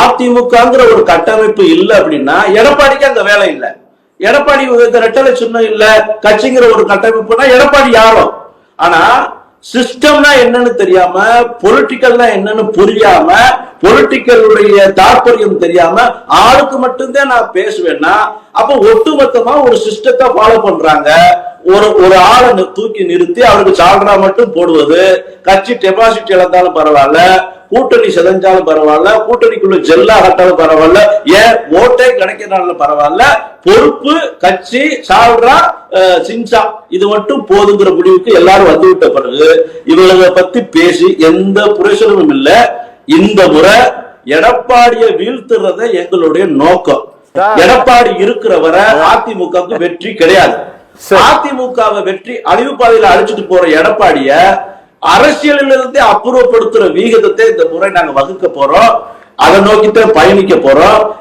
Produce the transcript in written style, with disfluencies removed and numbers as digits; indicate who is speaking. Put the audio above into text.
Speaker 1: அதிமுகங்கிற ஒரு கட்டமைப்பு இல்ல அப்படின்னா எடப்பாடிக்கு அந்த வேலை இல்ல. எடப்பாடி ரெட்டலை சின்னம் இல்ல, கட்சிங்கிற ஒரு கட்டமைப்புனா எடப்பாடி யாரோ. ஆனா சிஸ்டம்னா என்னன்னு தெரியாம, பொலிட்டிக்கல்னா என்னன்னு புரியாம, பொலிட்டிக்கலுடைய தாற்பயம் தெரியாம ஆளுக்கு மட்டும்தான் நான் பேசுவேன்னா அப்ப ஒட்டுமொத்தமா ஒரு சிஸ்டத்தை ஃபாலோ பண்றாங்க. ஒரு ஆளை தூக்கி நிறுத்தி அவருக்கு சால்ரா மட்டும் போடுவது, கட்சி டெபாசிட் இழந்தாலும் பரவாயில்ல, கூட்டணி செதஞ்சாலும் பரவாயில்ல, கூட்டணிக்குள்ள ஜெல்லா கட்டாலும் பரவாயில்ல, ஏன் ஓட்டே கிடைக்கிறாலும் பரவாயில்ல, பொறுப்பு கட்சி சால்ரா சின்சா இது மட்டும் போதுங்கிற முடிவுக்கு எல்லாரும் வந்துவிட்ட பிறகு இவங்களை பத்தி பேசி எந்த பிரயோஜனமும் இல்ல. இந்த முறை எடப்பாடியை வீழ்த்துறத எங்களுடைய நோக்கம். எடப்பாடி இருக்கிற வரை அதிமுகவுக்கு வெற்றி கிடையாது. அதிமுகவை வெற்றி அழிவு பாதையில அழிச்சிட்டு போற எடப்பாடிய அரசியலிலிருந்தே அப்புறப்படுத்துற விகிதத்தை இந்த முறை நாங்க வகுக்க போறோம். அதை நோக்கித்தான் பயணிக்க போறோம்.